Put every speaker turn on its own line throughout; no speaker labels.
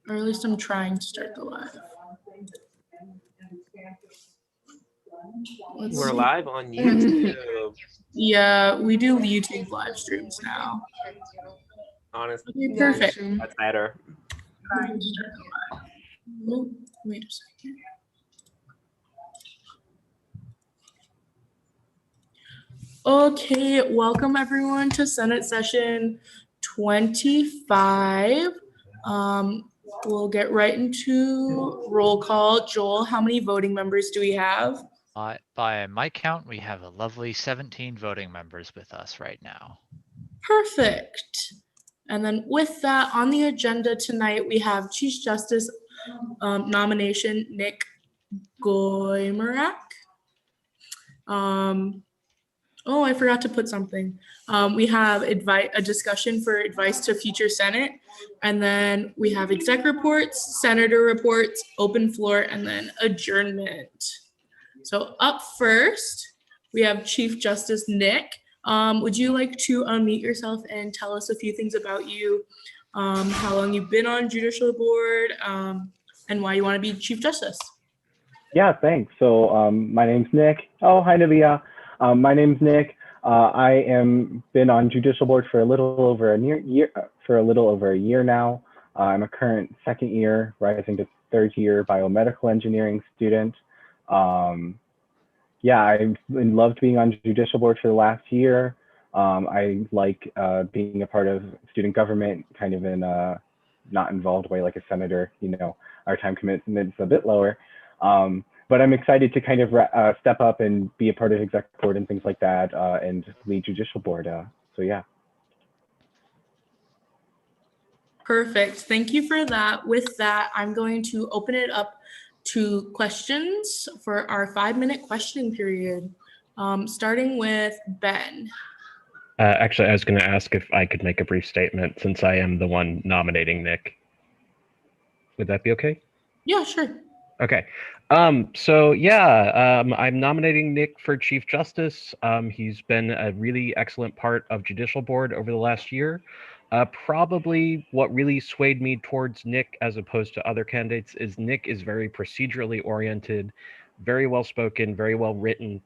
Or at least I'm trying to start the live.
We're live on YouTube.
Yeah, we do YouTube live streams now.
Honestly,
Okay, perfect.
that's better.
Trying to start the live. Oh, wait a second. Okay, welcome everyone to Senate session 25. We'll get right into roll call. Joel, how many voting members do we have?
By my count, we have a lovely 17 voting members with us right now.
Perfect. And then with that, on the agenda tonight, we have Chief Justice nomination Nick Goymerak. Oh, I forgot to put something. We have a discussion for advice to future Senate, and then we have exec reports, senator reports, open floor, and then adjournment. So up first, we have Chief Justice Nick. Would you like to unmute yourself and tell us a few things about you, how long you've been on judicial board, and why you want to be Chief Justice?
Yeah, thanks. So my name's Nick. Oh, hi, Navia. My name's Nick. I am been on judicial board for a little over a year now. I'm a current second year, rising to third year biomedical engineering student. Yeah, I've loved being on judicial board for the last year. I like being a part of student government, kind of in a not involved way like a senator. You know, our time commitment's a bit lower. But I'm excited to kind of step up and be a part of exec board and things like that, and lead judicial board. So yeah.
Perfect. Thank you for that. With that, I'm going to open it up to questions for our 5-minute questioning period, starting with Ben.
Actually, I was going to ask if I could make a brief statement since I am the one nominating Nick. Would that be okay?
Yeah, sure.
Okay. So yeah, I'm nominating Nick for Chief Justice. He's been a really excellent part of judicial board over the last year. Probably what really swayed me towards Nick as opposed to other candidates is Nick is very procedurally oriented, very well spoken, very well written,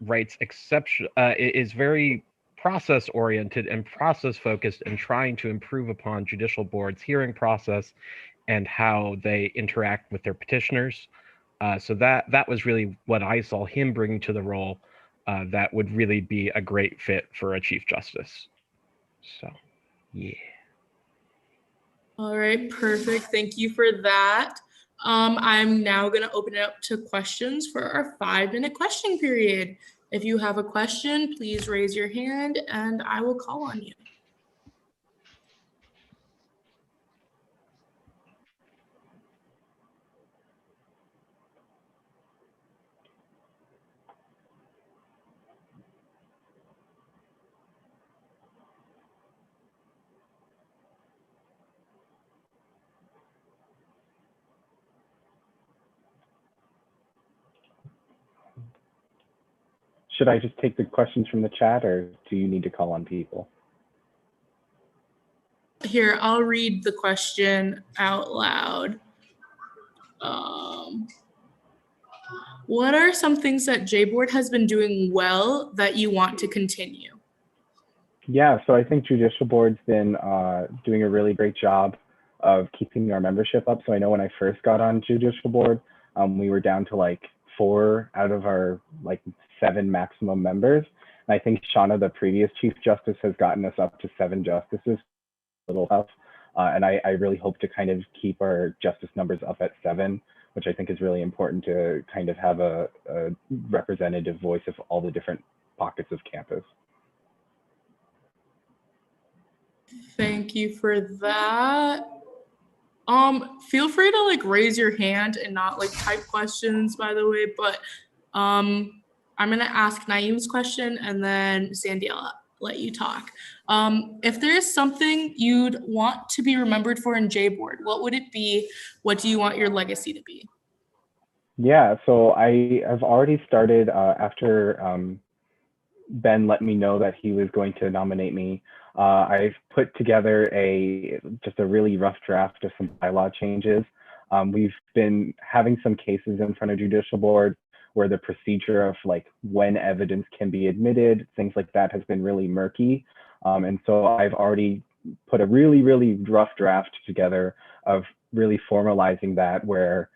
writes is very process oriented and process focused and trying to improve upon judicial board's hearing process and how they interact with their petitioners. So that was really what I saw him bringing to the role that would really be a great fit for a Chief Justice. So, yeah.
All right, perfect. Thank you for that. I'm now going to open it up to questions for our 5-minute questioning period. If you have a question, please raise your hand and I will call on you.
Should I just take the questions from the chat, or do you need to call on people?
Here, I'll read the question out loud. What are some things that JBoard has been doing well that you want to continue?
Yeah, so I think judicial board's been doing a really great job of keeping our membership up. So I know when I first got on judicial board, we were down to like 4 out of our like 7 maximum members. And I think Shauna, the previous Chief Justice, has gotten us up to 7 justices. A little tough. And I really hope to kind of keep our justice numbers up at 7, which I think is really important to kind of have a representative voice of all the different pockets of campus.
Thank you for that. Feel free to like raise your hand and not like type questions, by the way, but I'm gonna ask Naeem's question and then Sandy, I'll let you talk. If there is something you'd want to be remembered for in JBoard, what would it be? What do you want your legacy to be?
Yeah, so I have already started after Ben let me know that he was going to nominate me. I've put together just a really rough draft of some bylaw changes. We've been having some cases in front of judicial board where the procedure of like when evidence can be admitted, things like that has been really murky. And so I've already put a really, really rough draft together of really formalizing that, where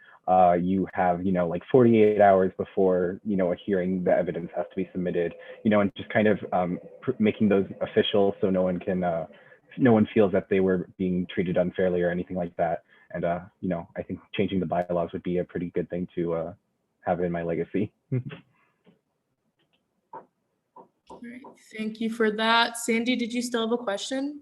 you have, like 48 hours before, a hearing, the evidence has to be submitted, and just kind of making those official so no one feels that they were being treated unfairly or anything like that. And, I think changing the bylaws would be a pretty good thing to have in my legacy.
All right, thank you for that. Sandy, did you still have a question?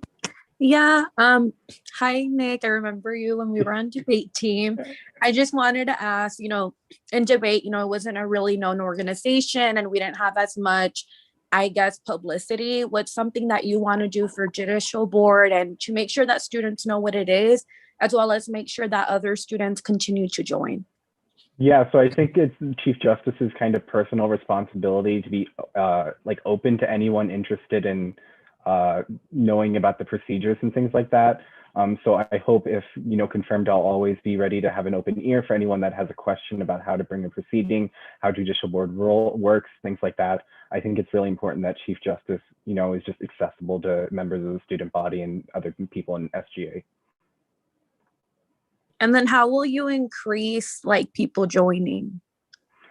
Yeah. Hi, Nick. I remember you when we were on debate team. I just wanted to ask, in debate, it wasn't a really known organization and we didn't have as much, I guess, publicity. What's something that you want to do for judicial board and to make sure that students know what it is, as well as make sure that other students continue to join?
Yeah, so I think it's Chief Justice's kind of personal responsibility to be like open to anyone interested in knowing about the procedures and things like that. So I hope if, confirmed, I'll always be ready to have an open ear for anyone that has a question about how to bring a proceeding, how judicial board role works, things like that. I think it's really important that Chief Justice, is just accessible to members of the student body and other people in SGA.
And then how will you increase like people joining?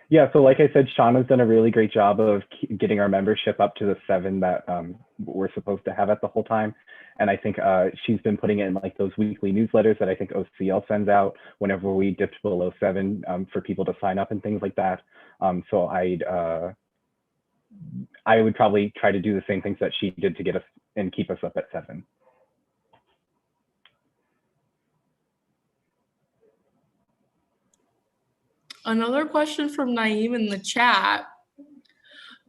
Yeah, so like I said, Shauna's done a really great job of getting our membership up to the 7 that we're supposed to have at the whole time. And I think she's been putting it in like those weekly newsletters that I think OCL sends out whenever we dipped below 7 for people to sign up and things like that. So I would probably try to do the same things that she did to get us and keep us up at 7.
Another question from Naeem in the chat.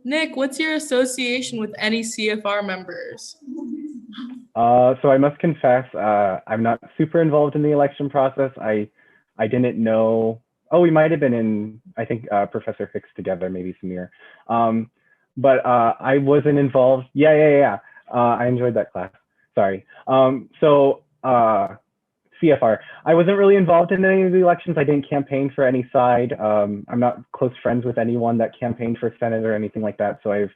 Nick, what's your association with any CFR members?
So I must confess, I'm not super involved in the election process. I didn't know. Oh, we might have been in, I think, Professor Hicks together, maybe Samir. But I wasn't involved. Yeah. I enjoyed that class. Sorry. CFR. I wasn't really involved in any of the elections. I didn't campaign for any side. I'm not close friends with anyone that campaigned for Senate or anything like that. So I have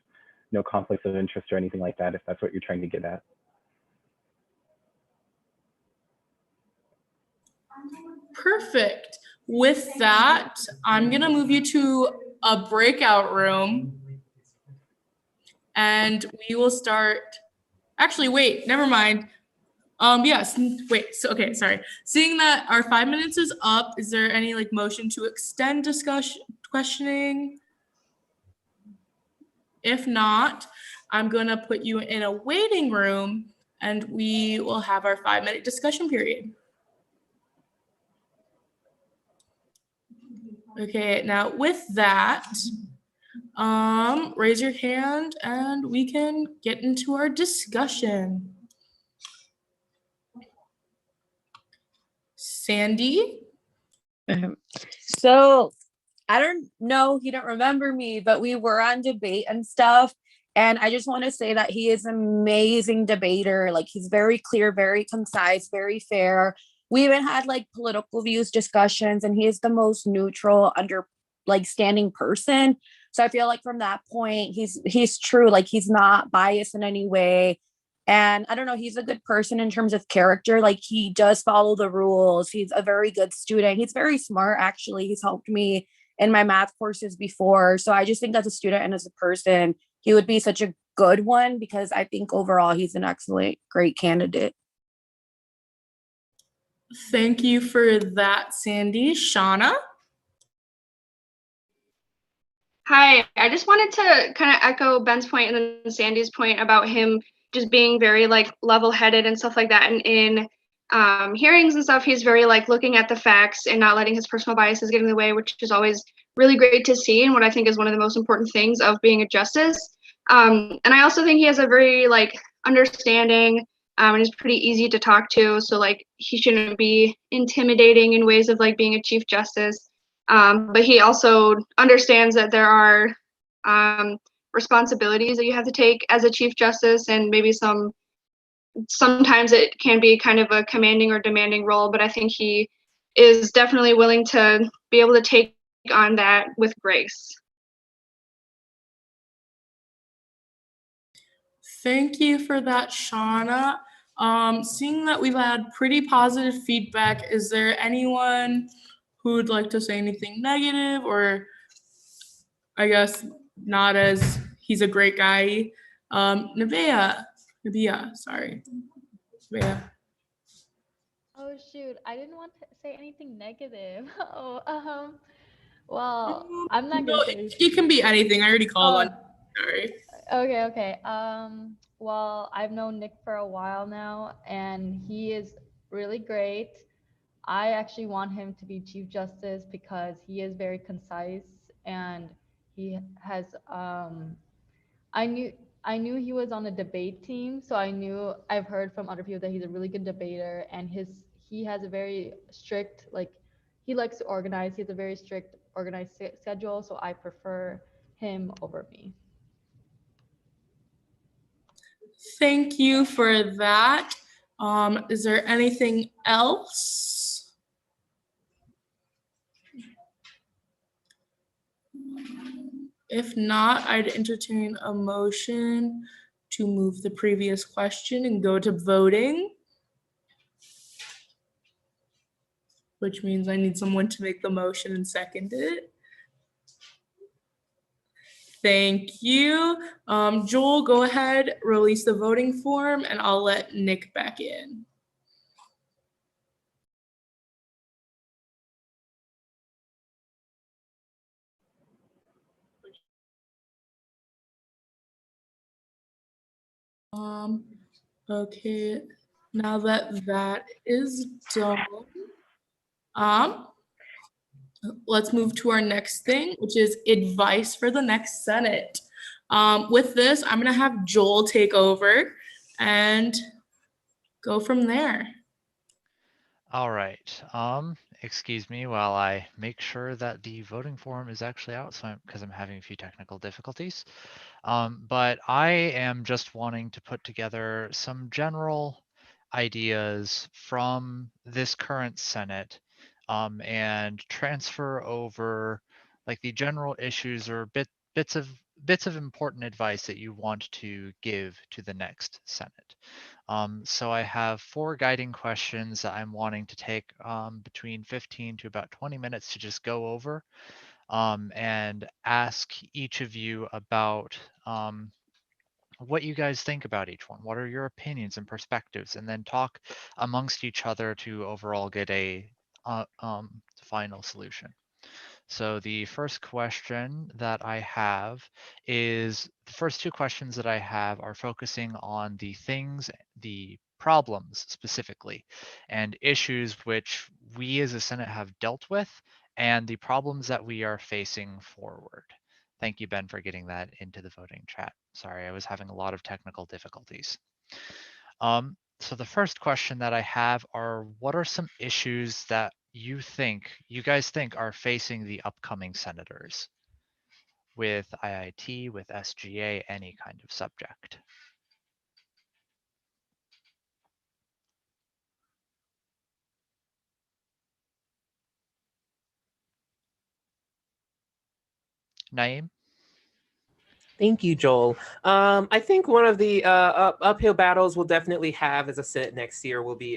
no conflicts of interest or anything like that, if that's what you're trying to get at.
Perfect. With that, I'm going to move you to a breakout room and we will start. Actually, wait, never mind. Yes, wait, so, okay, sorry. Seeing that our 5 minutes is up, is there any like motion to extend questioning? If not, I'm gonna put you in a waiting room and we will have our 5-minute discussion period. Okay, now with that, raise your hand and we can get into our discussion. Sandy?
So I don't know, he don't remember me, but we were on debate and stuff. And I just want to say that he is an amazing debater. Like he's very clear, very concise, very fair. We even had like political views discussions and he is the most neutral standing person. So I feel like from that point, he's true. Like he's not biased in any way. And I don't know, he's a good person in terms of character. Like he does follow the rules. He's a very good student. He's very smart, actually. He's helped me in my math courses before. So I just think as a student and as a person, he would be such a good one because I think overall he's an excellent, great candidate.
Thank you for that, Sandy. Shauna?
Hi, I just wanted to kind of echo Ben's point and then Sandy's point about him just being very like level-headed and stuff like that. And in hearings and stuff, he's very like looking at the facts and not letting his personal biases get in the way, which is always really great to see and what I think is one of the most important things of being a justice. And I also think he has a very like understanding and he's pretty easy to talk to. So like he shouldn't be intimidating in ways of like being a chief justice. But he also understands that there are responsibilities that you have to take as a chief justice and maybe some sometimes it can be kind of a commanding or demanding role, but I think he is definitely willing to be able to take on that with grace.
Thank you for that, Shauna. Seeing that we've had pretty positive feedback, is there anyone who would like to say anything negative, or I guess not, as he's a great guy? Nevaeh, sorry. Nevaeh.
Oh shoot, I didn't want to say anything negative. Well, I'm not
No,
gonna say.
it can be anything. I already called on. Sorry.
Okay. Well, I've known Nick for a while now, and he is really great. I actually want him to be Chief Justice because he is very concise and he has I knew he was on a debate team, so I've heard from other people that he's a really good debater, and he has a very strict, like, he likes to organize. He has a very strict organized schedule, so I prefer him over me.
Thank you for that. Is there anything else? If not, I'd entertain a motion to move the previous question and go to voting, which means I need someone to make the motion and second it. Thank you. Joel, go ahead, release the voting form, and I'll let Nick back in. Okay, now that that is done, let's move to our next thing, which is advice for the next Senate. With this, I'm gonna have Joel take over and go from there.
All right. Excuse me while I make sure that the voting form is actually out, because I'm having a few technical difficulties. But I am just wanting to put together some general ideas from this current Senate, and transfer over like the general issues or bits of important advice that you want to give to the next Senate. So I have 4 guiding questions that I'm wanting to take between 15 to about 20 minutes to just go over, and ask each of you about what you guys think about each one. What are your opinions and perspectives? And then talk amongst each other to overall get a final solution. So the first question that I have is, the first 2 questions that I have are focusing on the things, the problems specifically, and issues which we as a Senate have dealt with, and the problems that we are facing forward. Thank you, Ben, for getting that into the voting chat. Sorry, I was having a lot of technical difficulties. So the first question that I have are, what are some issues that you guys think are facing the upcoming senators with IIT, with SGA, any kind of subject? Naeem?
Thank you, Joel. I think one of the uphill battles we'll definitely have as a Senate next year will be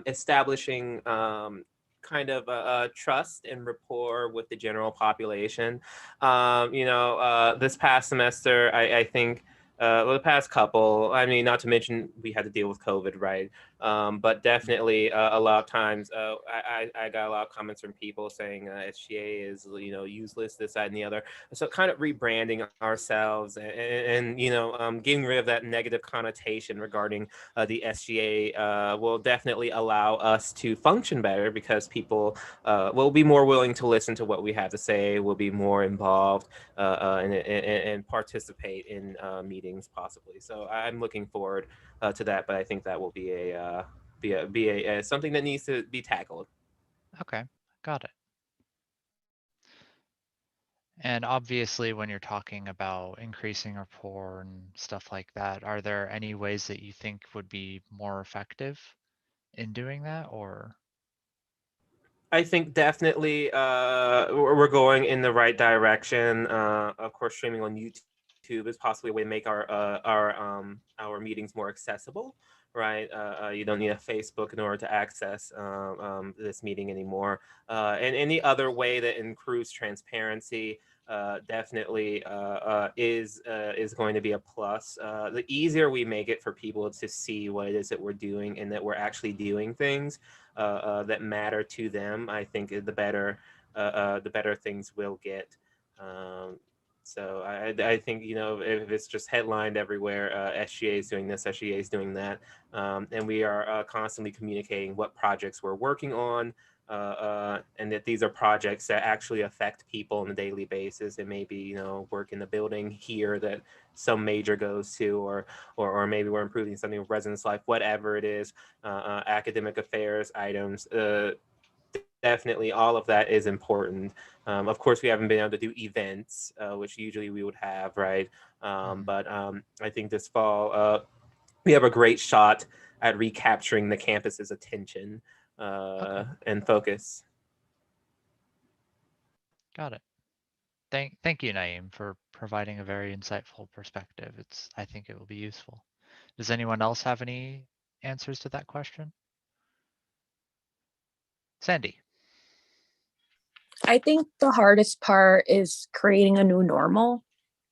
establishing kind of a trust and rapport with the general population. This past semester, I think, well, the past couple, I mean, not to mention we had to deal with COVID, right? But definitely a lot of times I got a lot of comments from people saying SGA is, useless, this, that, and the other. So kind of rebranding ourselves and getting rid of that negative connotation regarding the SGA will definitely allow us to function better, because people will be more willing to listen to what we have to say, will be more involved and participate in meetings possibly. So I'm looking forward to that, but I think that will be something that needs to be tackled.
Okay, got it. And obviously, when you're talking about increasing rapport and stuff like that, are there any ways that you think would be more effective in doing that, or?
I think definitely we're going in the right direction. Of course, streaming on YouTube is possibly a way to make our meetings more accessible, right? You don't need a Facebook in order to access this meeting anymore. And any other way that improves transparency definitely is going to be a plus. The easier we make it for people to see what it is that we're doing and that we're actually doing things that matter to them, I think the better things will get. So I think, you know, if it's just headlined everywhere, SGA is doing this, SGA is doing that, and we are constantly communicating what projects we're working on, and that these are projects that actually affect people on a daily basis. It may be, you know, work in the building here that some major goes to, or maybe we're improving something with residence life, whatever it is, academic affairs items. Definitely, all of that is important. Of course, we haven't been able to do events, which usually we would have, right? But I think this fall we have a great shot at recapturing the campus's attention and focus.
Got it. Thank you, Naeem, for providing a very insightful perspective. I think it will be useful. Does anyone else have any answers to that question? Sandy.
I think the hardest part is creating a new normal.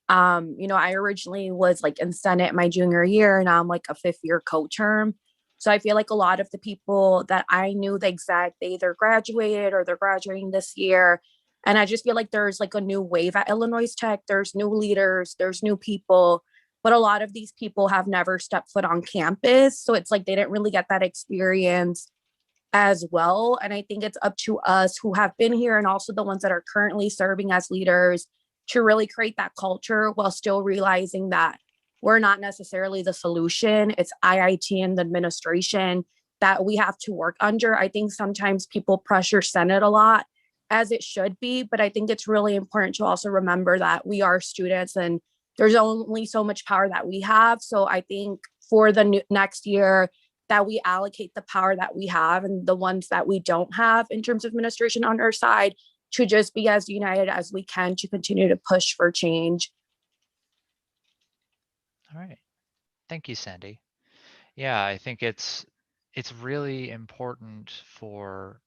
I originally was like in Senate my junior year, and now I'm like a fifth year co-term. So I feel like a lot of the people that I knew the exact they either graduated or they're graduating this year. And I just feel like there's like a new wave at Illinois Tech. There's new leaders, there's new people, but a lot of these people have never stepped foot on campus. So it's like they didn't really get that experience as well. And I think it's up to us who have been here and also the ones that are currently serving as leaders to really create that culture while still realizing that we're not necessarily the solution. It's IIT and the administration that we have to work under. I think sometimes people pressure Senate a lot, as it should be, but I think it's really important to also remember that we are students and there's only so much power that we have. So I think for the next year, that we allocate the power that we have and the ones that we don't have in terms of administration on our side to just be as united as we can to continue to push for change.
All right. Thank you, Sandy. Yeah, I think it's really important for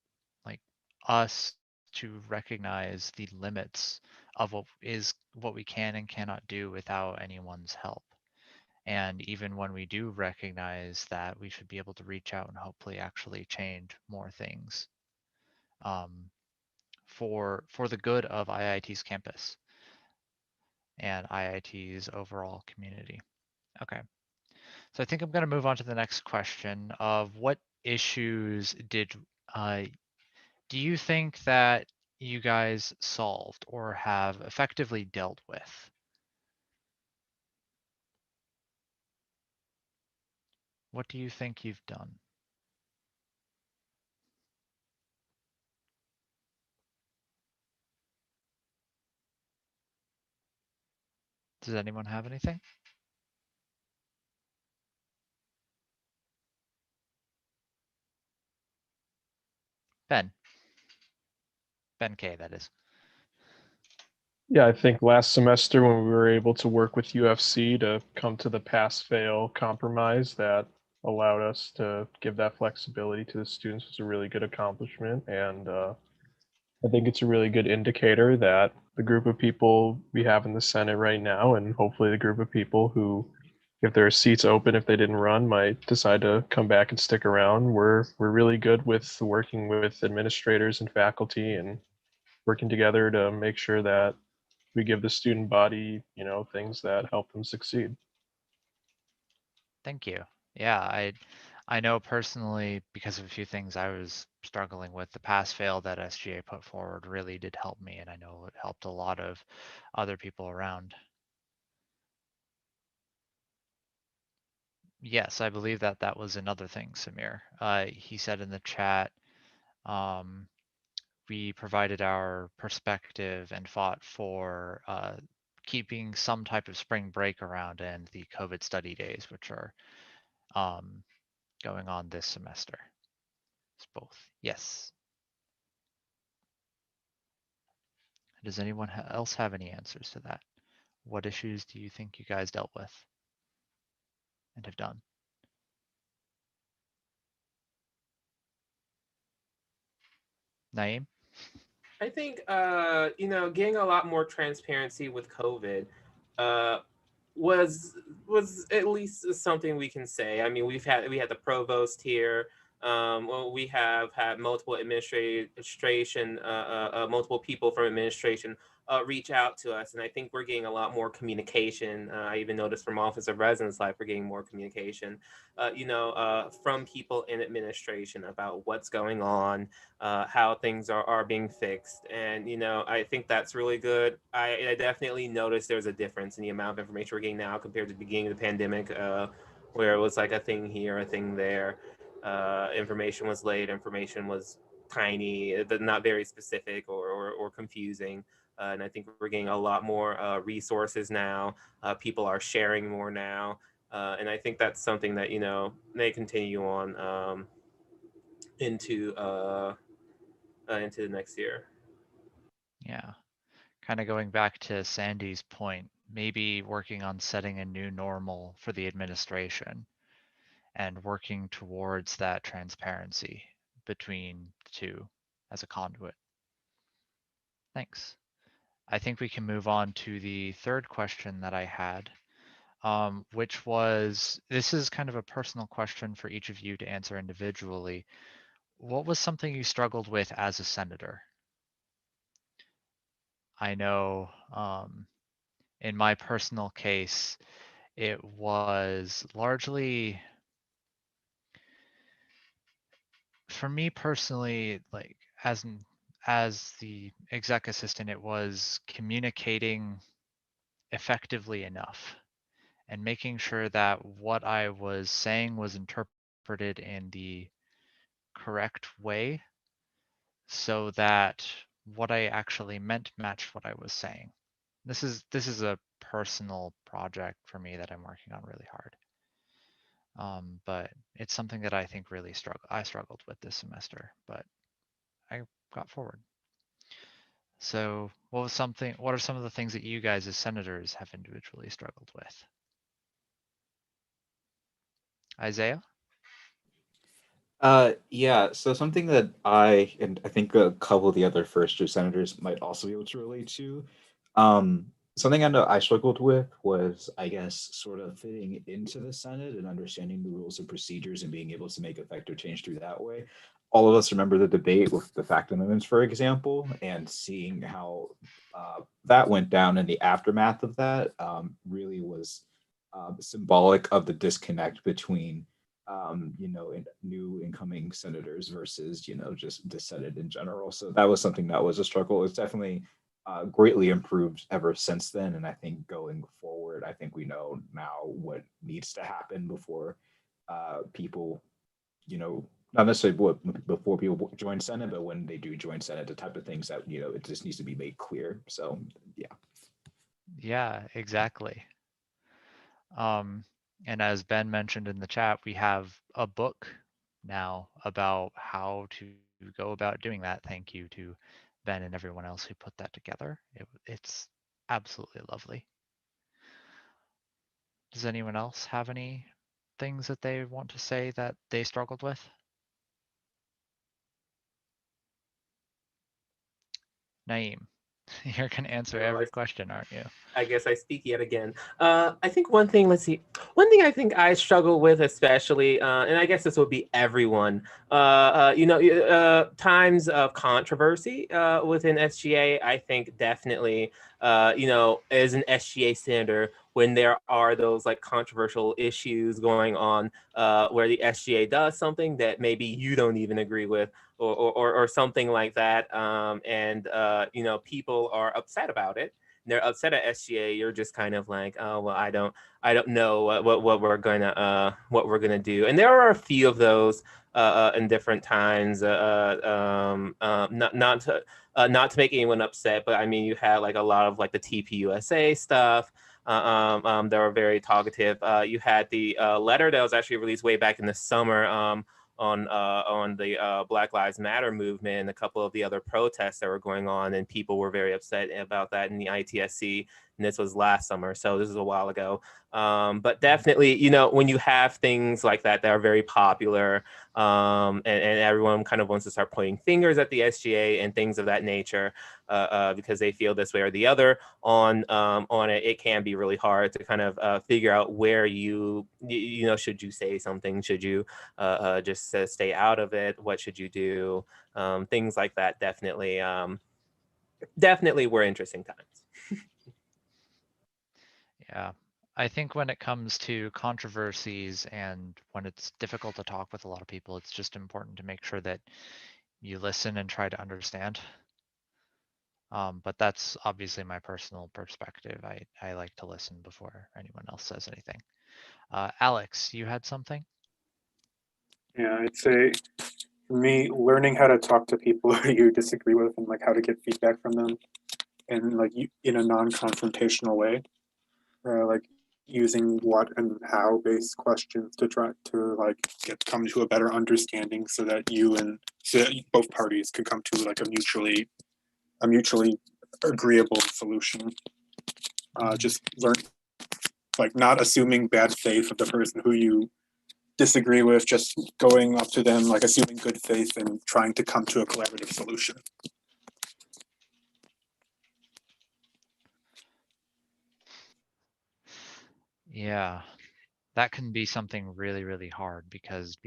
like us to recognize the limits of what we can and cannot do without anyone's help. And even when we do recognize that, we should be able to reach out and hopefully actually change more things for the good of IIT's campus and IIT's overall community. Okay. So I think I'm going to move on to the next question of what issues do you think that you guys solved or have effectively dealt with? What do you think you've done? Does anyone have anything? Ben K, that is.
Yeah, I think last semester when we were able to work with UFC to come to the pass-fail compromise that allowed us to give that flexibility to the students was a really good accomplishment. And I think it's a really good indicator that the group of people we have in the Senate right now, and hopefully the group of people who, if there are seats open, if they didn't run, might decide to come back and stick around. We're really good with working with administrators and faculty and working together to make sure that we give the student body, things that help them succeed.
Thank you. Yeah, I know personally because of a few things I was struggling with, the pass fail that SGA put forward really did help me, and I know it helped a lot of other people around. Yes, I believe that was another thing, Samir. He said in the chat, we provided our perspective and fought for keeping some type of spring break around and the COVID study days, which are going on this semester. It's both. Yes. Does anyone else have any answers to that? What issues do you think you guys dealt with and have done? Naeem?
I think getting a lot more transparency with COVID was at least something we can say. I mean, we had the provost here. Well, we have had multiple multiple people from administration reach out to us, and I think we're getting a lot more communication. I even noticed from Office of Residence Life, we're getting more communication, from people in administration about what's going on, how things are being fixed, and I think that's really good. I definitely noticed there's a difference in the amount of information we're getting now compared to the beginning of the pandemic, where it was like a thing here, a thing there. Information was late, information was tiny, but not very specific or confusing. And I think we're getting a lot more resources now. People are sharing more now. And I think that's something that, may continue on into the next year.
Yeah. Kind of going back to Sandy's point, maybe working on setting a new normal for the administration and working towards that transparency between the two as a conduit. Thanks. I think we can move on to the third question that I had, which was, this is kind of a personal question for each of you to answer individually. What was something you struggled with as a senator? I know in my personal case, it was largely, for me personally, like as the exec assistant, it was communicating effectively enough and making sure that what I was saying was interpreted in the correct way so that what I actually meant matched what I was saying. This is a personal project for me that I'm working on really hard. But it's something that I think really I struggled with this semester, but I got forward. So what are some of the things that you guys as senators have individually struggled with? Isaiah?
Yeah, so something that and I think a couple of the other first year senators might also be able to relate to. Something I know I struggled with was, I guess, sort of fitting into the Senate and understanding the rules and procedures and being able to make effective change through that way. All of us remember the debate with the fact amendments, for example, and seeing how that went down in the aftermath of that really was symbolic of the disconnect between new incoming senators versus, just the Senate in general. So that was something that was a struggle. It's definitely greatly improved ever since then. And I think going forward, I think we know now what needs to happen before people, not necessarily before people join Senate, but when they do join Senate, the type of things that, it just needs to be made clear. So, yeah.
Yeah, exactly. And as Ben mentioned in the chat, we have a book now about how to go about doing that. Thank you to Ben and everyone else who put that together. It's absolutely lovely. Does anyone else have any things that they want to say that they struggled with? Naeem, you're going to answer every question, aren't you?
I guess I speak yet again. I think one thing I think I struggle with especially, and I guess this would be everyone, times of controversy within SGA, I think definitely, as an SGA senator, when there are those like controversial issues going on where the SGA does something that maybe you don't even agree with, or something like that, and people are upset about it. They're upset at SGA. You're just kind of like, oh well, I don't know what we're gonna do. And there are a few of those in different times. Not to make anyone upset, but I mean, you had like a lot of like the TPUSA stuff. That were very talkative. You had the letter that was actually released way back in the summer on the Black Lives Matter movement and a couple of the other protests that were going on, and people were very upset about that in the ITSC. And this was last summer, so this is a while ago. But definitely, you know, when you have things like that that are very popular, and everyone kind of wants to start pointing fingers at the SGA and things of that nature, because they feel this way or the other on it, it can be really hard to kind of figure out where you know, should you say something, should you just stay out of it, what should you do, things like that. Definitely were interesting times.
Yeah. I think when it comes to controversies and when it's difficult to talk with a lot of people, it's just important to make sure that you listen and try to understand. But that's obviously my personal perspective. I like to listen before anyone else says anything. Alex, you had something?
Yeah, I'd say for me, learning how to talk to people who you disagree with and like how to get feedback from them and like in a non-confrontational way, like using what and how based questions to try to like come to a better understanding so that both parties can come to like a mutually agreeable solution. Just learn, like, not assuming bad faith of the person who you disagree with, just going up to them, like assuming good faith and trying to come to a collaborative solution.
Yeah, that can be something really, really hard because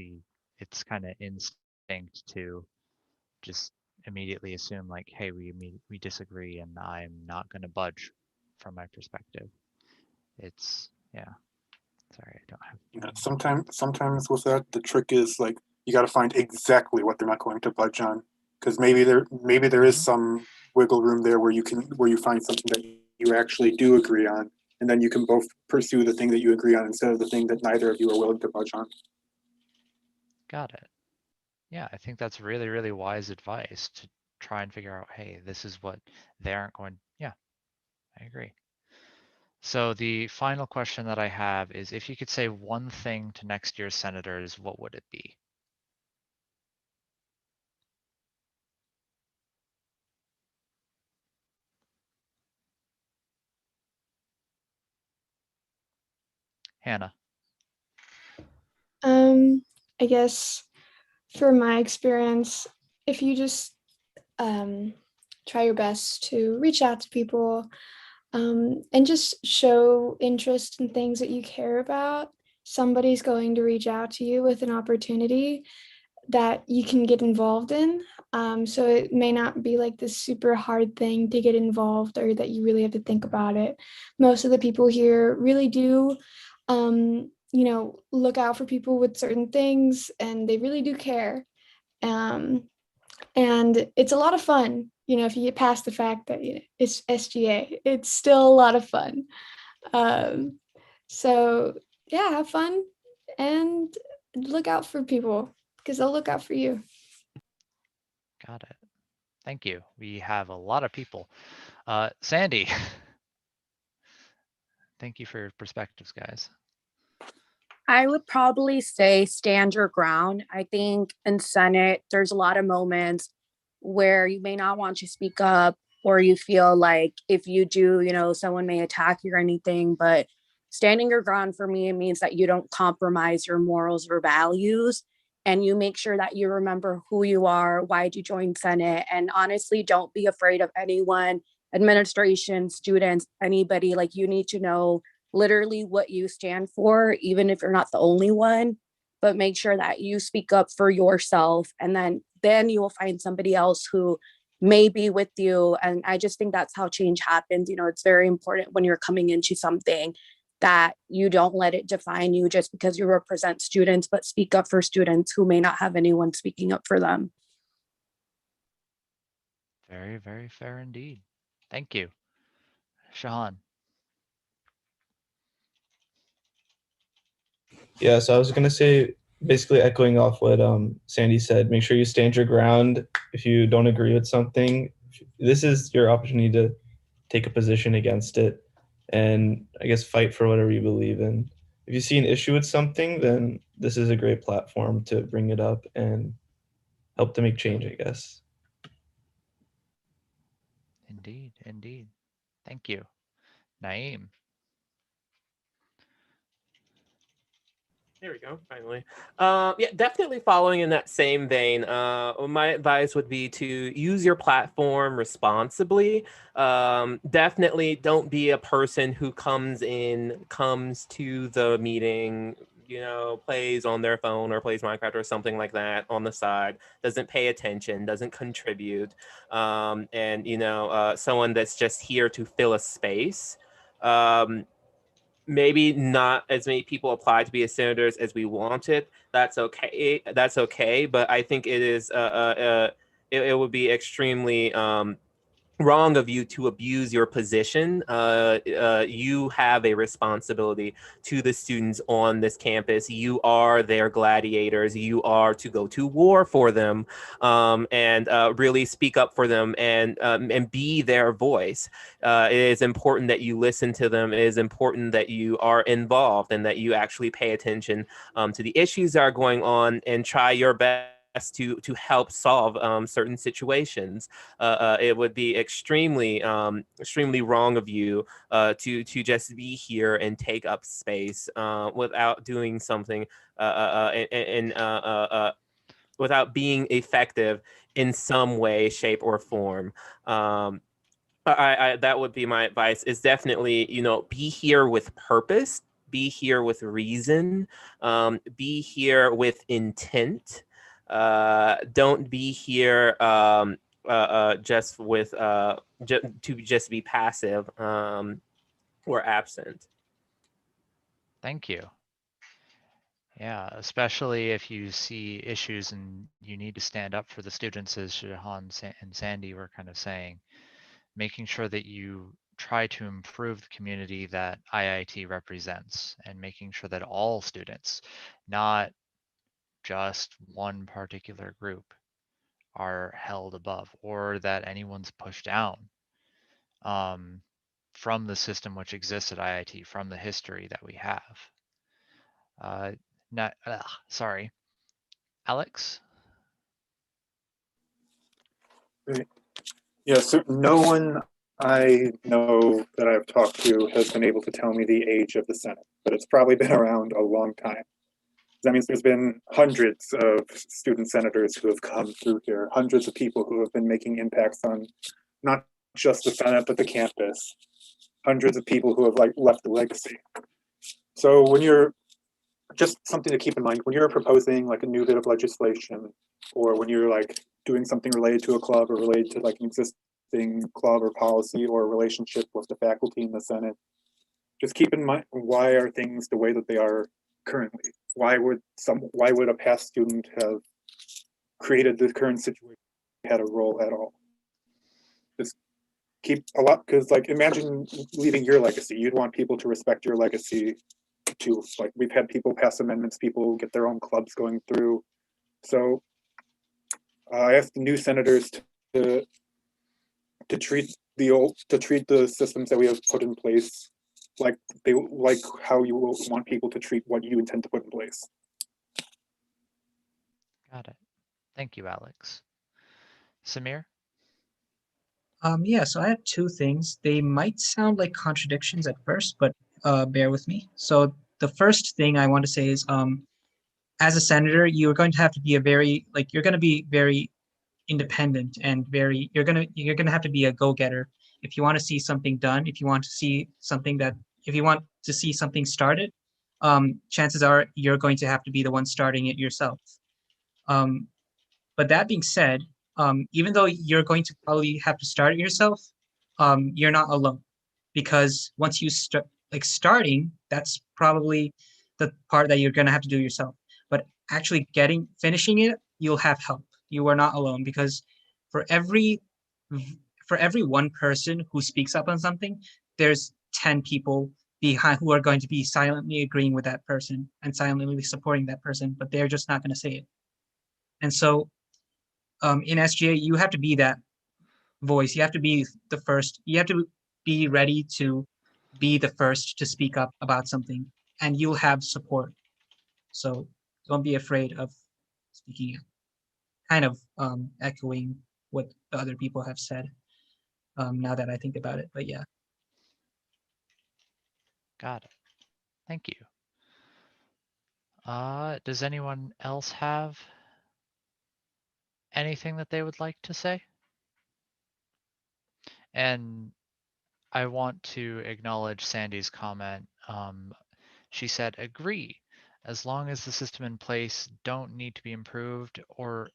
it's kind of instinct to just immediately assume like, hey, we disagree and I'm not going to budge from my perspective. It's, yeah. Sorry, I don't have.
Yeah, sometimes with that, the trick is like you got to find exactly what they're not going to budge on, because maybe there is some wiggle room there where you find something that you actually do agree on, and then you can both pursue the thing that you agree on instead of the thing that neither of you are willing to budge on.
Got it. Yeah, I think that's really, really wise advice to try and figure out, hey, this is what they aren't going. Yeah, I agree. So the final question that I have is, if you could say one thing to next year's senators, what would it be? Hannah.
I guess for my experience, if you just try your best to reach out to people and just show interest in things that you care about, somebody's going to reach out to you with an opportunity that you can get involved in. So it may not be like this super hard thing to get involved or that you really have to think about it. Most of the people here really do, look out for people with certain things, and they really do care. And it's a lot of fun, if you get past the fact that it's SGA, it's still a lot of fun. So yeah, have fun and look out for people because they'll look out for you.
Got it. Thank you. We have a lot of people. Sandy. Thank you for your perspectives, guys.
I would probably say stand your ground. I think in Senate, there's a lot of moments where you may not want to speak up, or you feel like if you do, someone may attack you or anything, but standing your ground for me, it means that you don't compromise your morals or values, and you make sure that you remember who you are, why'd you join Senate, and honestly, don't be afraid of anyone, administration, students, anybody. Like, you need to know literally what you stand for, even if you're not the only one, but make sure that you speak up for yourself, and then you will find somebody else who may be with you. And I just think that's how change happens. It's very important when you're coming into something that you don't let it define you just because you represent students, but speak up for students who may not have anyone speaking up for them.
Very, very fair indeed. Thank you. Shahan.
Yeah, so I was gonna say
basically echoing off what Sandy said, make sure you stand your ground. If you don't agree with something, this is your opportunity to take a position against it and I guess fight for whatever you believe in. If you see an issue with something, then this is a great platform to bring it up and help to make change, I guess.
Indeed, indeed. Thank you. Naeem.
There we go, finally. Yeah, definitely following in that same vein, my advice would be to use your platform responsibly. Definitely don't be a person who comes to the meeting, plays on their phone or plays Minecraft or something like that on the side, doesn't pay attention, doesn't contribute, and someone that's just here to fill a space. Maybe not as many people apply to be a senators as we wanted. That's okay. That's okay. But I think it would be extremely wrong of you to abuse your position. You have a responsibility to the students on this campus. You are their gladiators. You are to go to war for them, and really speak up for them and be their voice. It is important that you listen to them. It is important that you are involved and that you actually pay attention to the issues that are going on and try your best to help solve certain situations. It would be extremely wrong of you to just be here and take up space without doing something without being effective in some way, shape, or form. That would be my advice. Is definitely be here with purpose, be here with reason, be here with intent. Don't be here just with to just be passive or absent.
Thank you. Yeah, especially if you see issues and you need to stand up for the students, as Shahan and Sandy were kind of saying, making sure that you try to improve the community that IIT represents and making sure that all students, not just one particular group, are held above or that anyone's pushed down from the system which exists at IIT, from the history that we have. Sorry, Alex?
Right. Yeah, so no one I know that I've talked to has been able to tell me the age of the Senate, but it's probably been around a long time. That means there's been hundreds of student senators who have come through here, hundreds of people who have been making impacts on not just the Senate, but the campus, hundreds of people who have left a legacy. So when you're, just something to keep in mind, when you're proposing a new bit of legislation, or when you're doing something related to a club or related to an existing club or policy or relationship with the faculty in the Senate, just keep in mind, why are things the way that they are currently? Why would a past student have created the current situation, had a role at all? Just keep a lot, because imagine leaving your legacy. You'd want people to respect your legacy too. We've had people pass amendments, people get their own clubs going through. So I asked the new senators to treat the systems that we have put in place like how you will want people to treat what you intend to put in place.
Got it. Thank you, Alex. Samir?
Yeah, so I have two things. They might sound like contradictions at first, but bear with me. So the first thing I want to say is, as a senator, you're going to have to be you're going to be very independent and you're going to have to be a go-getter. If you want to see something done, if you want to see something started, chances are you're going to have to be the one starting it yourself. But that being said, even though you're going to probably have to start it yourself, you're not alone, because once you start starting, that's probably the part that you're going to have to do yourself. But actually finishing it, you'll have help. You are not alone, because for every one person who speaks up on something, there's 10 people who are going to be silently agreeing with that person and silently supporting that person, but they're just not going to say it. And so in SGA, you have to be that voice. You have to be the first. You have to be ready to be the first to speak up about something, and you'll have support. So don't be afraid of speaking out. Kind of echoing what the other people have said now that I think about it. But yeah.
Got it. Thank you. Does anyone else have anything that they would like to say? And I want to acknowledge Sandy's comment. She said, agree, as long as the system in place don't need to be improved or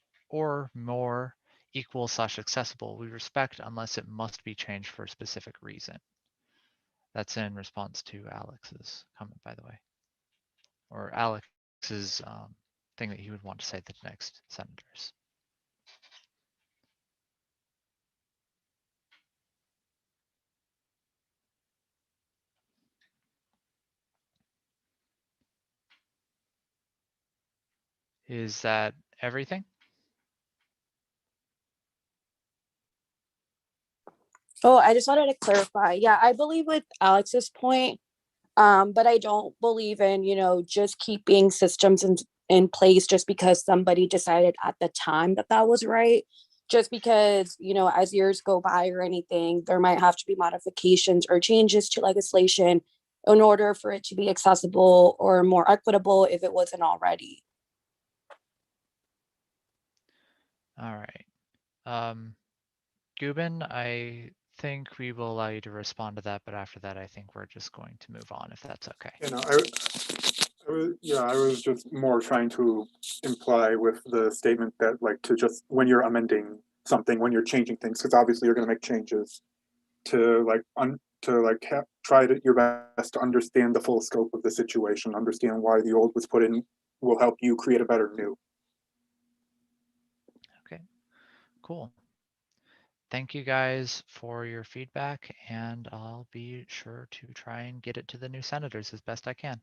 more equal/accessible, we respect unless it must be changed for a specific reason. That's in response to Alex's comment, by the way, or Alex's thing that he would want to say to the next senators. Is that everything?
Oh, I just wanted to clarify. Yeah, I believe with Alex's point, but I don't believe in, just keeping systems in place just because somebody decided at the time that that was right. Just because, as years go by or anything, there might have to be modifications or changes to legislation in order for it to be accessible or more equitable if it wasn't already.
All right. Gubin, I think we will allow you to respond to that, but after that, I think we're just going to move on, if that's okay.
I was just more trying to imply with the statement that, like, to just, when you're amending something, when you're changing things, because obviously you're going to make changes, to try your best to understand the full scope of the situation, understand why the old was put in, will help you create a better new.
Okay, cool. Thank you guys for your feedback, and I'll be sure to try and get it to the new senators as best I can.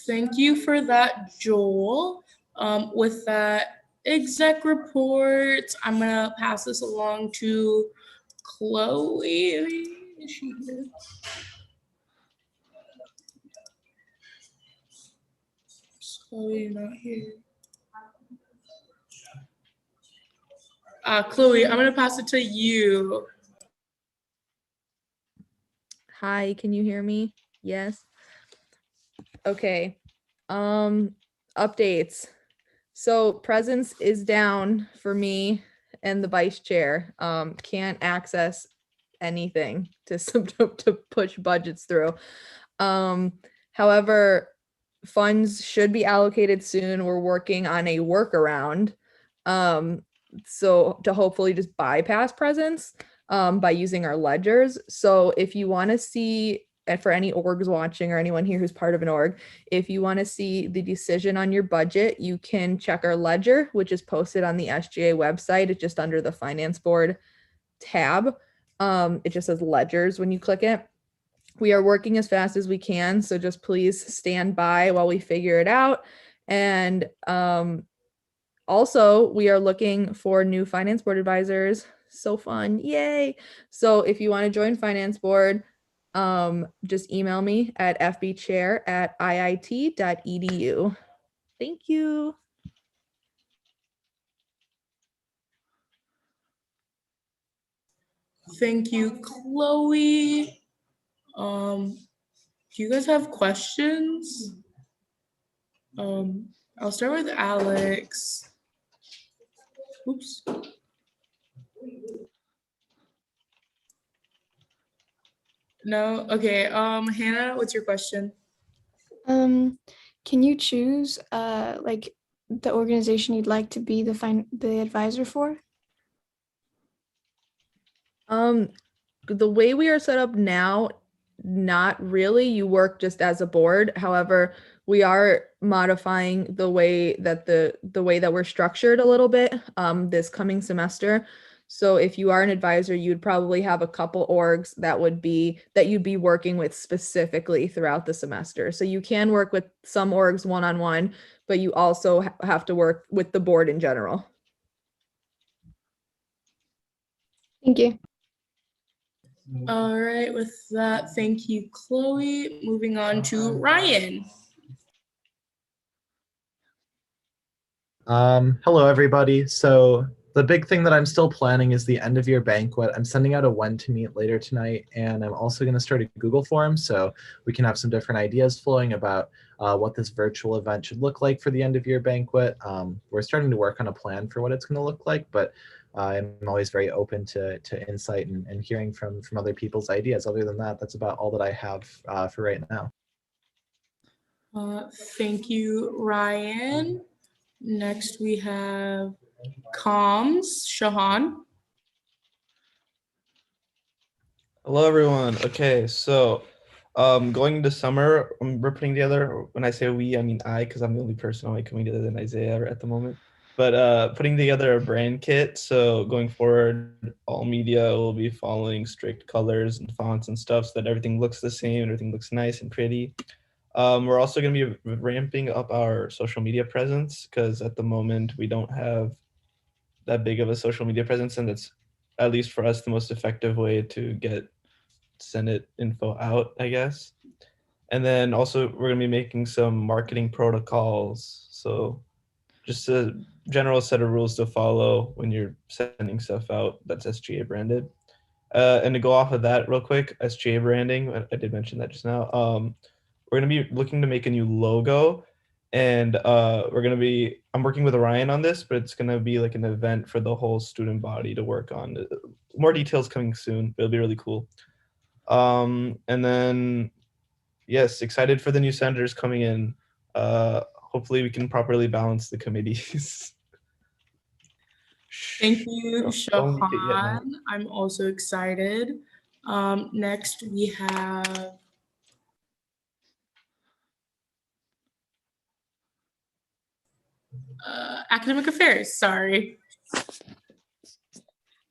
Thank you for that, Joel. With that exec report, I'm gonna pass this along to Chloe. Is she here? Chloe not here. Chloe, I'm gonna pass it to you.
Hi, can you hear me? Yes. Okay. Updates. So presence is down for me and the vice chair. Can't access anything to push budgets through. However, funds should be allocated soon. We're working on a workaround. So to hopefully just bypass presence by using our ledgers. So if you want to see, and for any orgs watching or anyone here who's part of an org, if you want to see the decision on your budget, you can check our ledger, which is posted on the SGA website. It's just under the finance board tab. It just says ledgers when you click it. We are working as fast as we can, so just please stand by while we figure it out. And also, we are looking for new finance board advisors. So fun, yay! So if you want to join finance board, just email me at fbchair@iit.edu. Thank you.
Thank you, Chloe. Do you guys have questions? I'll start with Alex. Oops. No? Okay. Hannah, what's your question?
Can you choose like the organization you'd like to be the advisor for?
The way we are set up now, not really. You work just as a board. However, we are modifying the way that the way that we're structured a little bit this coming semester. So if you are an advisor, you'd probably have a couple orgs that you'd be working with specifically throughout the semester. So you can work with some orgs one-on-one, but you also have to work with the board in general.
Thank you.
All right, with that, thank you, Chloe. Moving on to Ryan.
Hello, everybody. So the big thing that I'm still planning is the end of year banquet. I'm sending out a when to meet later tonight, and I'm also going to start a Google form so we can have some different ideas flowing about what this virtual event should look like for the end of year banquet. We're starting to work on a plan for what it's going to look like, but I'm always very open to insight and hearing from other people's ideas. Other than that, that's about all that I have for right now.
Thank you, Ryan. Next, we have comms, Shahan.
Hello, everyone. Okay, so going into summer, we're putting together, when I say we, I mean I, because I'm the only person only coming together than Isaiah at the moment. But putting together a brand kit. So going forward, all media will be following strict colors and fonts and stuff so that everything looks the same, everything looks nice and pretty. We're also going to be ramping up our social media presence because at the moment we don't have that big of a social media presence, and that's, at least for us, the most effective way to get Senate info out, I guess. And then also we're going to be making some marketing protocols. So just a general set of rules to follow when you're sending stuff out that's SGA branded. And to go off of that real quick, SGA branding, I did mention that just now. We're going to be looking to make a new logo, and I'm working with Ryan on this, but it's going to be like an event for the whole student body to work on. More details coming soon, but it'll be really cool. And then, yes, excited for the new senators coming in. Hopefully we can properly balance the committees.
Thank you,
Don't need it yet,
Shahan. I'm also excited. Next, we have academic affairs. Sorry.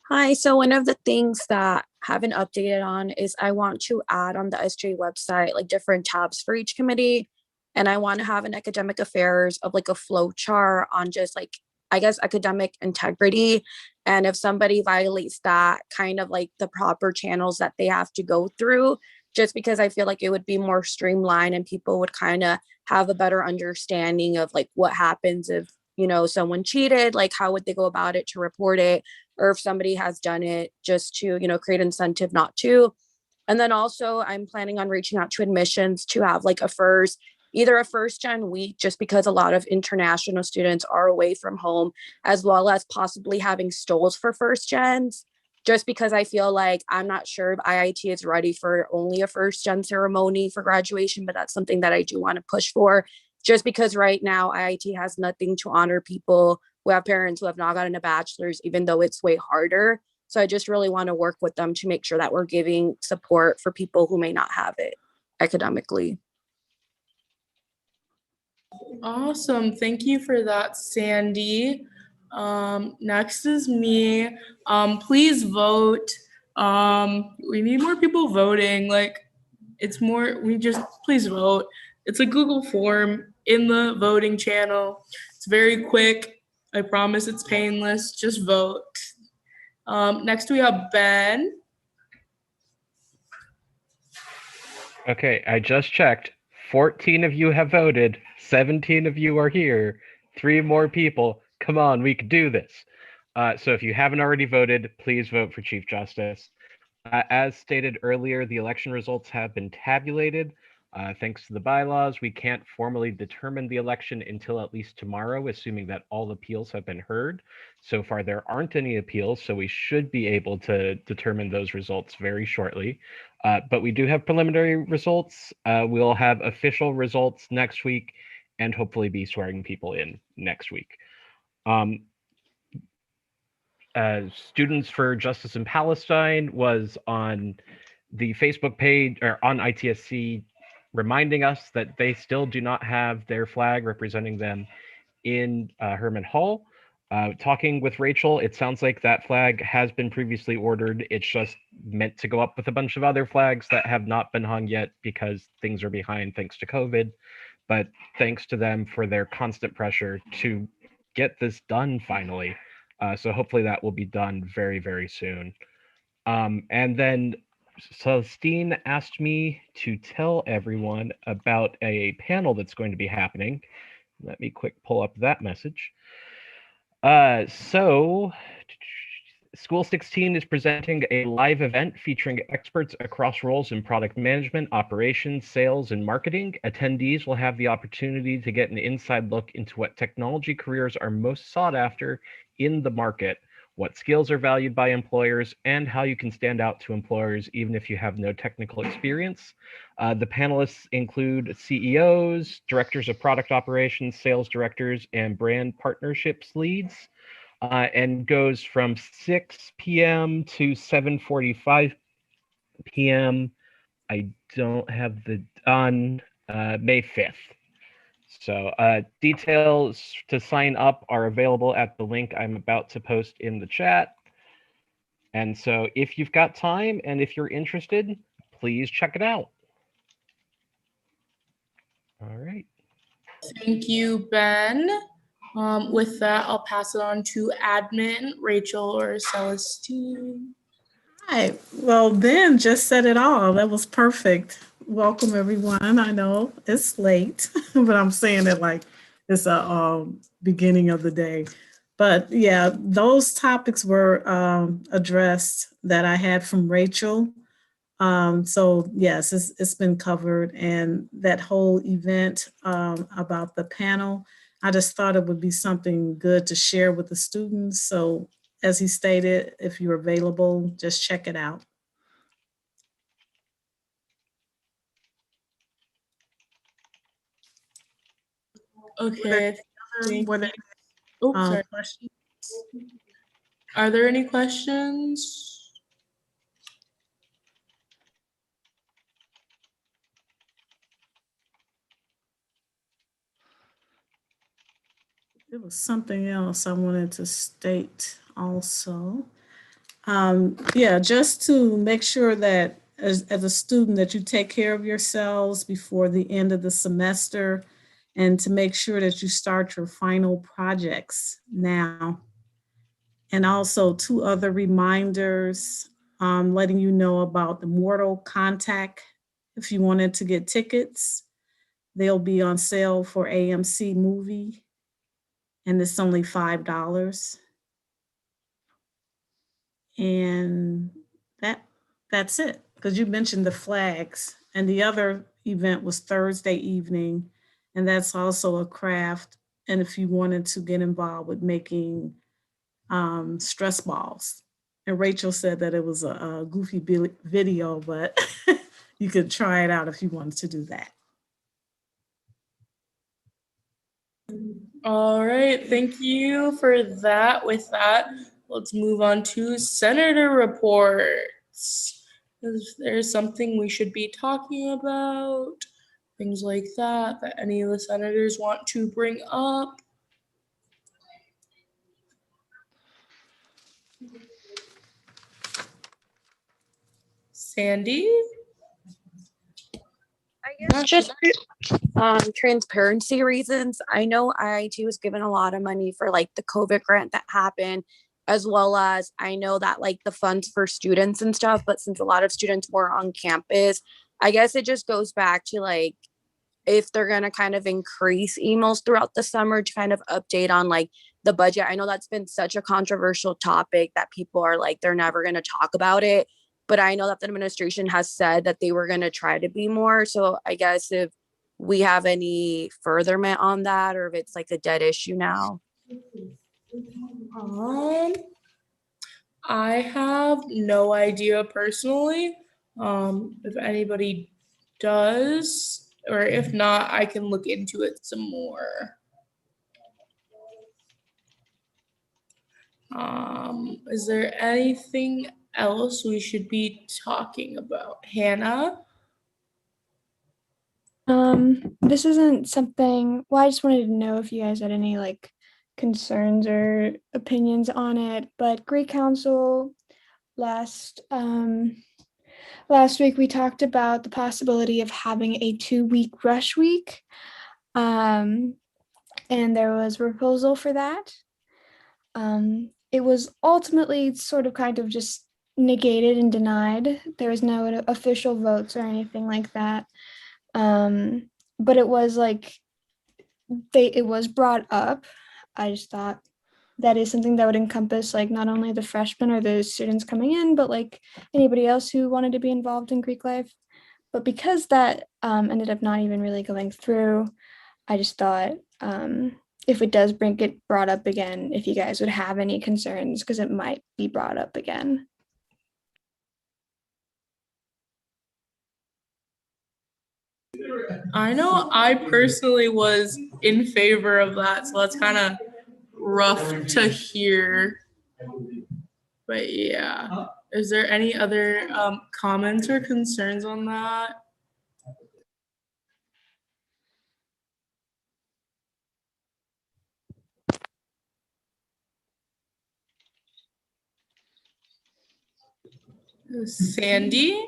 Hi, so one of the things that I haven't updated on is I want to add on the SJ website like different tabs for each committee. And I want to have an academic affairs of like a flow chart on just like, I guess, academic integrity. And if somebody violates that, kind of like the proper channels that they have to go through, just because I feel like it would be more streamlined and people would kind of have a better understanding of like what happens if, you know, someone cheated, like how would they go about it to report it, or if somebody has done it, just to, you know, create incentive not to. And then also I'm planning on reaching out to admissions to have like either a first gen week, just because a lot of international students are away from home, as well as possibly having stoles for first gens, just because I feel like I'm not sure if IIT is ready for only a first gen ceremony for graduation, but that's something that I do want to push for, just because right now IIT has nothing to honor people who have parents who have not gotten a bachelor's, even though it's way harder. So I just really want to work with them to make sure that we're giving support for people who may not have it academically.
Awesome. Thank you for that, Sandy. Next is me. Please vote. We need more people voting. Like, please vote. It's a Google form in the voting channel. It's very quick. I promise it's painless. Just vote. Next we have Ben.
Okay, I just checked. 14 of you have voted. 17 of you are here. 3 more people. Come on, we can do this. So if you haven't already voted, please vote for Chief Justice. As stated earlier, the election results have been tabulated. Thanks to the bylaws, we can't formally determine the election until at least tomorrow, assuming that all appeals have been heard. So far, there aren't any appeals, so we should be able to determine those results very shortly. But we do have preliminary results. We'll have official results next week and hopefully be swearing people in next week. Students for Justice in Palestine was on the Facebook page or on ITSC, reminding us that they still do not have their flag representing them in Herman Hall. Talking with Rachel, it sounds like that flag has been previously ordered. It's just meant to go up with a bunch of other flags that have not been hung yet because things are behind thanks to COVID. But thanks to them for their constant pressure to get this done finally. So hopefully that will be done very, very soon. And then Celestine asked me to tell everyone about a panel that's going to be happening. Let me quick pull up that message. So School 16 is presenting a live event featuring experts across roles in product management, operations, sales, and marketing. Attendees will have the opportunity to get an inside look into what technology careers are most sought after in the market, what skills are valued by employers, and how you can stand out to employers even if you have no technical experience. The panelists include CEOs, directors of product operations, sales directors, and brand partnerships leads, and goes from 6 p.m. to 7:45 p.m. I don't have on May 5th. So details to sign up are available at the link I'm about to post in the chat. And so if you've got time and if you're interested, please check it out. All right.
Thank you, Ben. With that, I'll pass it on to admin, Rachel or Celestine.
Hi. Well, Ben just said it all. That was perfect. Welcome, everyone. I know it's late, but I'm saying it like it's a beginning of the day. But yeah, those topics were addressed that I had from Rachel. So yes, it's been covered, and that whole event about the panel, I just thought it would be something good to share with the students. So as he stated, if you're available, just check it out.
Okay.
Were there
Sorry.
questions?
Are there any questions?
There was something else I wanted to state also. Yeah, just to make sure that as a student that you take care of yourselves before the end of the semester, and to make sure that you start your final projects now. And also 2 other reminders, letting you know about the Mortal Contact. If you wanted to get tickets, they'll be on sale for AMC movie, and it's only $5. And that's it, because you mentioned the flags, and the other event was Thursday evening, and that's also a craft. And if you wanted to get involved with making stress balls, and Rachel said that it was a goofy video, but you could try it out if you wanted to do that.
All right, thank you for that. With that, let's move on to senator reports. Is there something we should be talking about? Things like that any of the senators want to bring up? Sandy?
I guess just transparency reasons. I know IIT was given a lot of money for like the COVID grant that happened, as well as I know that like the funds for students and stuff, but since a lot of students were on campus, I guess it just goes back to like if they're going to kind of increase emails throughout the summer to kind of update on like the budget. I know that's been such a controversial topic that people are like, they're never going to talk about it. But I know that the administration has said that they were going to try to be more. So I guess if we have any furtherment on that, or if it's like a dead issue now.
I have no idea personally. If anybody does, or if not, I can look into it some more. Is there anything else we should be talking about? Hannah?
This isn't something, well, I just wanted to know if you guys had any like concerns or opinions on it, but Greek Council last week we talked about the possibility of having a 2-week rush week. And there was a proposal for that. It was ultimately sort of kind of just negated and denied. There was no official votes or anything like that. But it was like it was brought up. I just thought that is something that would encompass like not only the freshmen or the students coming in, but like anybody else who wanted to be involved in Greek life. But because that ended up not even really going through, I just thought if it does get brought up again, if you guys would have any concerns, because it might be brought up again.
I know I personally was in favor of that, so that's kind of rough to hear. But yeah, is there any other comments or concerns on that? Sandy?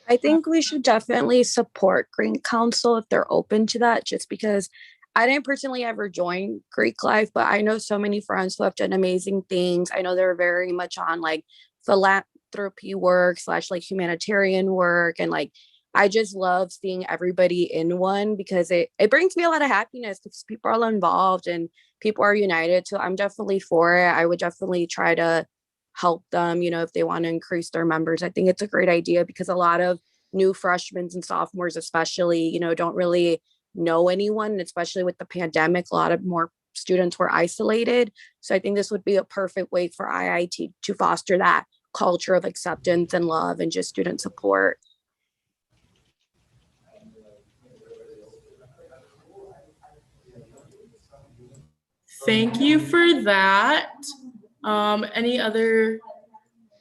I think we should definitely support Greek Council if they're open to that, just because I didn't personally ever join Greek life, but I know so many friends who have done amazing things. I know they're very much on like philanthropy work / like humanitarian work. And like, I just love seeing everybody in one because it brings me a lot of happiness because people are all involved and people are united. So I'm definitely for it. I would definitely try to help them, if they want to increase their members. I think it's a great idea because a lot of new freshmen and sophomores especially, don't really know anyone, especially with the pandemic. A lot of more students were isolated. So I think this would be a perfect way for IIT to foster that culture of acceptance and love and just student support.
Thank you for that. Any other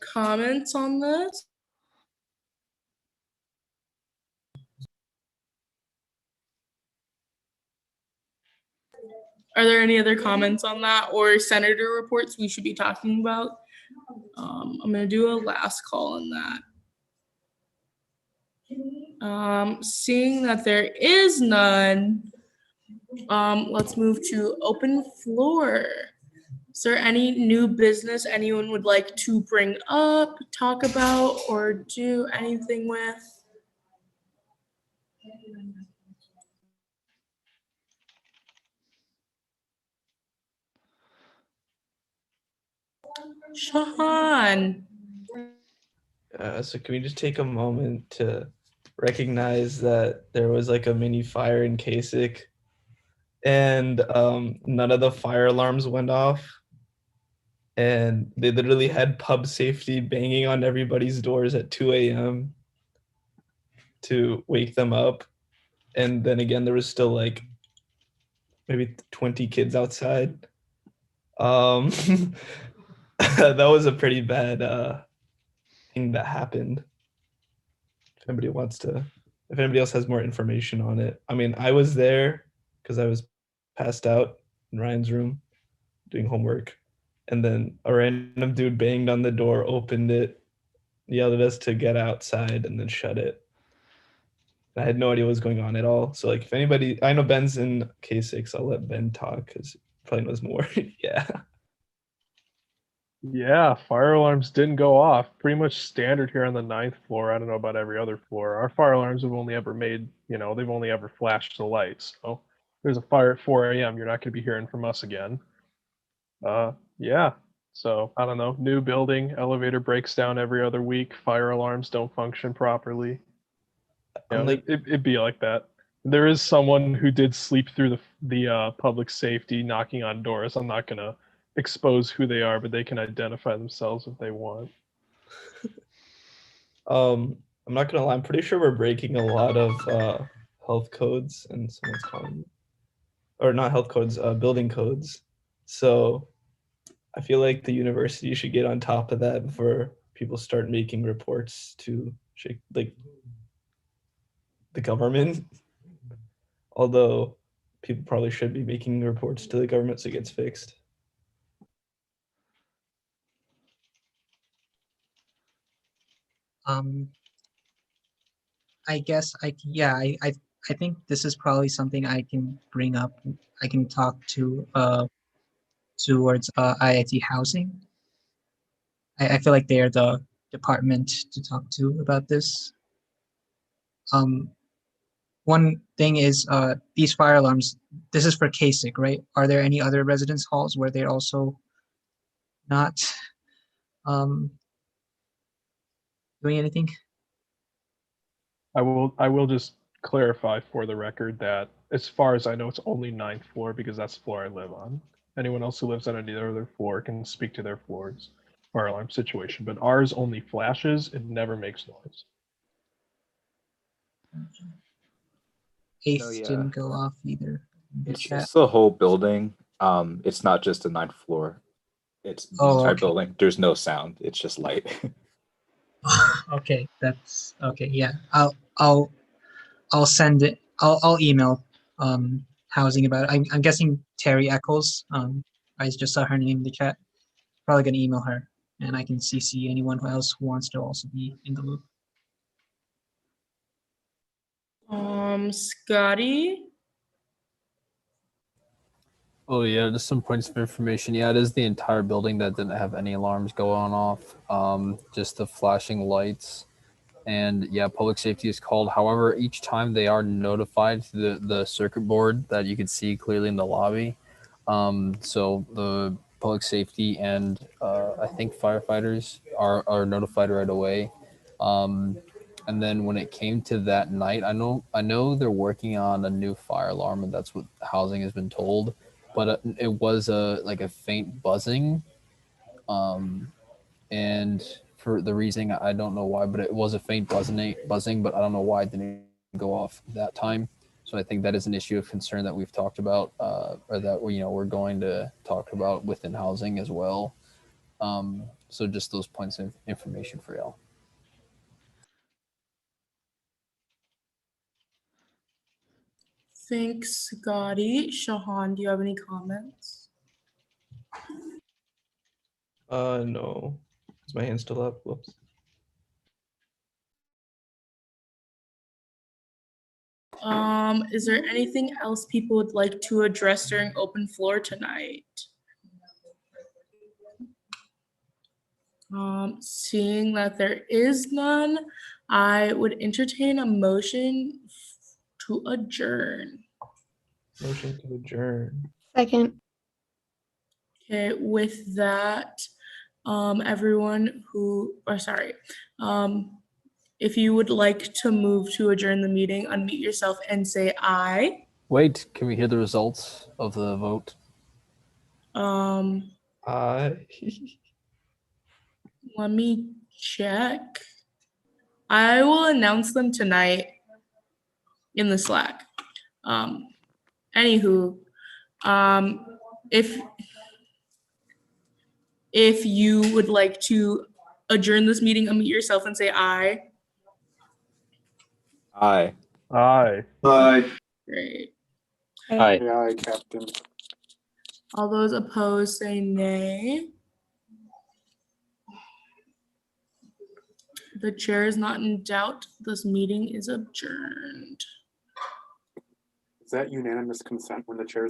comments on this? Are there any other comments on that or senator reports we should be talking about? I'm gonna do a last call on that. Seeing that there is none, let's move to open floor. Is there any new business anyone would like to bring up, talk about, or do anything with? Shahan.
So can we just take a moment to recognize that there was like a mini fire in Kasich and none of the fire alarms went off, and they literally had pub safety banging on everybody's doors at 2 a.m. to wake them up. And then again, there was still like maybe 20 kids outside. That was a pretty bad thing that happened. If anybody else has more information on it. I mean, I was there because I was passed out in Ryan's room doing homework. And then a random dude banged on the door, opened it, yelled at us to get outside, and then shut it. I had no idea what was going on at all. So like if anybody, I know Ben's in K6, I'll let Ben talk because he probably knows more. Yeah.
Yeah, fire alarms didn't go off. Pretty much standard here on the 9th floor. I don't know about every other floor. Our fire alarms have only ever made, they've only ever flashed the lights. So there's a fire at 4 a.m. You're not going to be hearing from us again. Yeah. So I don't know. New building, elevator breaks down every other week. Fire alarms don't function properly. It'd be like that. There is someone who did sleep through the public safety knocking on doors. I'm not going to expose who they are, but they can identify themselves if they want.
I'm not gonna lie, I'm pretty sure we're breaking a lot of health codes, and someone's calling me. Or not health codes, building codes. So I feel like the university should get on top of that before people start making reports to the government. Although people probably should be making reports to the government so it gets fixed.
I guess I think this is probably something I can bring up. I can talk to towards IIT Housing. I feel like they are the department to talk to about this. One thing is these fire alarms, this is for Kasich, right? Are there any other residence halls where they're also not doing anything?
I will just clarify for the record that as far as I know, it's only 9th floor because that's the floor I live on. Anyone else who lives on any other floor can speak to their floor's fire alarm situation, but ours only flashes, it never makes noise.
Eighth
No, yeah.
didn't go off either. in the
It's
chat.
the whole building. It's not just the 9th floor. It's the
Oh,
entire
okay.
building. There's no sound. It's just light.
Okay, that's okay. Yeah, I'll send it. I'll email housing about it. I'm guessing Terry Eccles. I just saw her name in the chat. Probably gonna email her, and I can CC anyone else who wants to also be in the loop.
Scotty.
Oh yeah, just some points of information. Yeah, it is the entire building that didn't have any alarms going off. Just the flashing lights. And yeah, public safety is called. However, each time they are notified to the circuit board that you can see clearly in the lobby. So the public safety and I think firefighters are notified right away. And then when it came to that night, I know they're working on a new fire alarm, and that's what housing has been told. But it was like a faint buzzing, and for the reason I don't know why, but it was a faint buzzing, but I don't know why it didn't go off that time. So I think that is an issue of concern that we've talked about, or that we're going to talk about within housing as well. So just those points of information for y'all.
Thanks, Scotty. Shahan, do you have any comments?
No. Is my hand still up? Whoops.
Is there anything else people would like to address during open floor tonight? Seeing that there is none, I would entertain a motion to adjourn.
Motion to adjourn.
Second.
Okay, with that, everyone who, or sorry, if you would like to move to adjourn the meeting, unmute yourself and say aye.
Wait, can we hear the results of the vote?
Let me check. I will announce them tonight in the Slack. Anywho, if you would like to adjourn this meeting, unmute yourself and say aye.
Aye.
Aye.
Aye.
Great.
Aye. Aye, Captain.
All those opposed say nay. The chair is not in doubt. This meeting is adjourned.
Is that unanimous consent when the chair's